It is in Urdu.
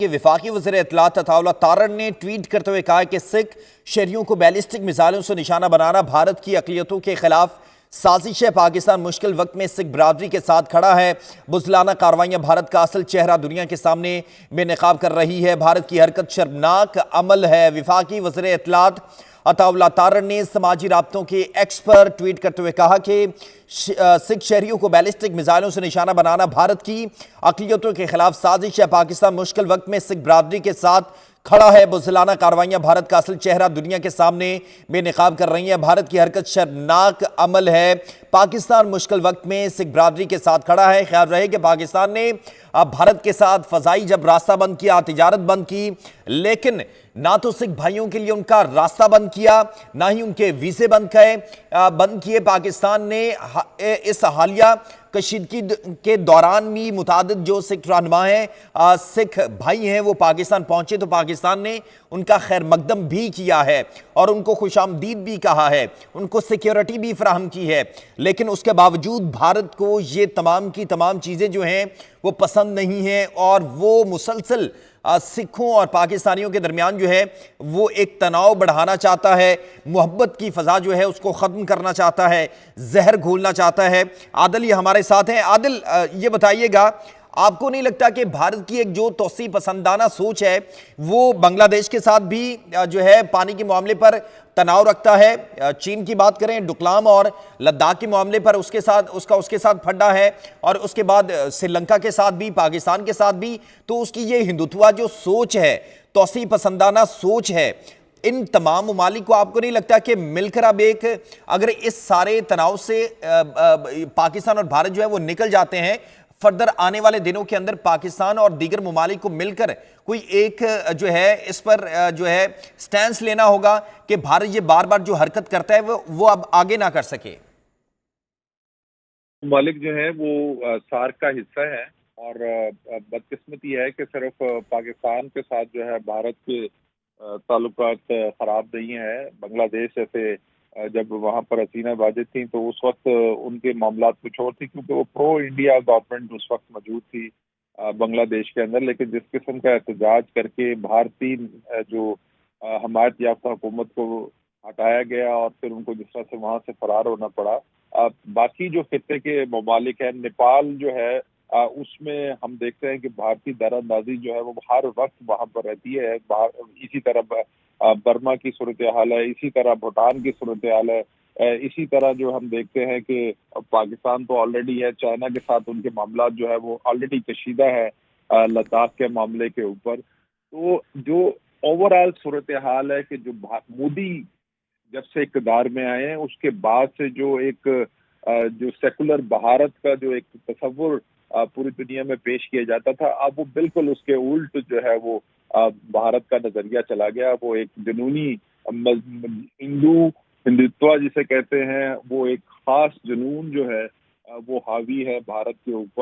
کہ وفاقی وزیر اطلاعات عطا اللہ تارڑ نے ٹویٹ کرتے ہوئے کہا کہ سکھ شہریوں کو بیلسٹک میزائلوں سے نشانہ بنانا بھارت کی اقلیتوں کے خلاف سازش ہے۔ پاکستان مشکل وقت میں سکھ برادری کے ساتھ کھڑا ہے۔ بزدلانہ کارروائیاں بھارت کا اصل چہرہ دنیا کے سامنے بے نقاب کر رہی ہے۔ بھارت کی حرکت شرمناک عمل ہے۔ وفاقی وزیر اطلاعات عطا اللہ تارڑ نے سماجی رابطوں کے ایکس پر ٹویٹ کرتے ہوئے کہا کہ سکھ شہریوں کو بیلسٹک میزائلوں سے نشانہ بنانا بھارت کی اقلیتوں کے خلاف سازش ہے۔ پاکستان مشکل وقت میں سکھ برادری کے ساتھ کھڑا ہے۔ بزدلانہ کارروائیاں بھارت کا اصل چہرہ دنیا کے سامنے بے نقاب کر رہی ہیں۔ بھارت کی حرکت شرمناک عمل ہے۔ پاکستان مشکل وقت میں سکھ برادری کے ساتھ کھڑا ہے۔ خیال رہے کہ پاکستان نے بھارت کے ساتھ فضائی جب راستہ بند کیا، تجارت بند کی، لیکن نہ تو سکھ بھائیوں کے لیے ان کا راستہ بند کیا، نہ ہی ان کے ویزے بند کیے۔ پاکستان نے اس حالیہ کشیدگی کے دوران بھی متعدد جو سکھ رہنما ہیں، سکھ بھائی ہیں، وہ پاکستان پہنچے تو پاکستان نے ان کا خیر مقدم بھی کیا ہے اور ان کو خوش آمدید بھی کہا ہے، ان کو سیکیورٹی بھی فراہم کی ہے۔ لیکن اس کے باوجود بھارت کو یہ تمام کی تمام چیزیں جو ہیں وہ پسند نہیں ہیں اور وہ مسلسل سکھوں اور پاکستانیوں کے درمیان جو ہے وہ ایک تناؤ بڑھانا چاہتا ہے، محبت کی فضا جو ہے اس کو ختم کرنا چاہتا ہے، زہر گھولنا چاہتا ہے۔ عادل یہ ہمارے ساتھ ہیں۔ عادل یہ بتائیے گا، آپ کو نہیں لگتا کہ بھارت کی ایک جو توسیع پسندانہ سوچ ہے وہ بنگلہ دیش کے ساتھ بھی جو ہے پانی کے معاملے پر تناؤ رکھتا ہے؟ چین کی بات کریں، ڈوکلام اور لداخ کے معاملے پر اس کے ساتھ پھڈا ہے، اور اس کے بعد سری لنکا کے ساتھ بھی، پاکستان کے ساتھ بھی۔ تو اس کی یہ ہندوتوا جو سوچ ہے، توسیع پسندانہ سوچ ہے، ان تمام ممالک کو آپ کو نہیں لگتا کہ مل کر اب ایک اگر اس سارے تناؤ سے پاکستان اور بھارت جو ہے وہ نکل جاتے ہیں، فردر آنے والے دنوں کے اندر پاکستان اور دیگر ممالک کو مل کر کوئی ایک جو ہے اس پر جو ہے سٹینس لینا ہوگا کہ بھارت یہ بار بار جو حرکت کرتا ہے وہ اب آگے نہ کر سکے؟ ممالک جو ہیں وہ سارک کا حصہ ہے، اور بدقسمتی ہے کہ صرف پاکستان کے ساتھ جو ہے بھارت کے تعلقات خراب نہیں ہیں۔ بنگلہ دیش جیسے جب وہاں پر حسینہ واجد تھیں تو اس وقت ان کے معاملات کچھ اور تھے، کیونکہ وہ پرو انڈیا گورنمنٹ اس وقت موجود تھی بنگلہ دیش کے اندر۔ لیکن جس قسم کا احتجاج کر کے بھارتی جو حمایت یافتہ حکومت کو ہٹایا گیا اور پھر ان کو جس طرح سے وہاں سے فرار ہونا پڑا، باقی جو خطے کے ممالک ہیں، نیپال جو ہے اس میں ہم دیکھتے ہیں کہ بھارتی در اندازی جو ہے وہ ہر وقت وہاں پر رہتی ہے۔ اسی طرح برما کی صورتحال ہے، اسی طرح بھوٹان کی صورتحال ہے، اسی طرح جو ہم دیکھتے ہیں کہ پاکستان تو آلریڈی ہے، چائنا کے ساتھ ان کے معاملات جو ہے وہ آلریڈی کشیدہ ہے لداخ کے معاملے کے اوپر۔ تو جو اوور آل صورتحال ہے کہ جو مودی جب سے اقتدار میں آئے ہیں اس کے بعد سے جو ایک جو سیکولر بھارت کا جو ایک تصور پوری دنیا میں پیش کیا جاتا تھا، اب وہ بالکل اس کے الٹ جو ہے وہ بھارت کا نظریہ چلا گیا۔ وہ ایک جنونی ہندوتوا جسے کہتے ہیں، وہ ایک خاص جنون جو ہے وہ حاوی ہے بھارت کے اوپر۔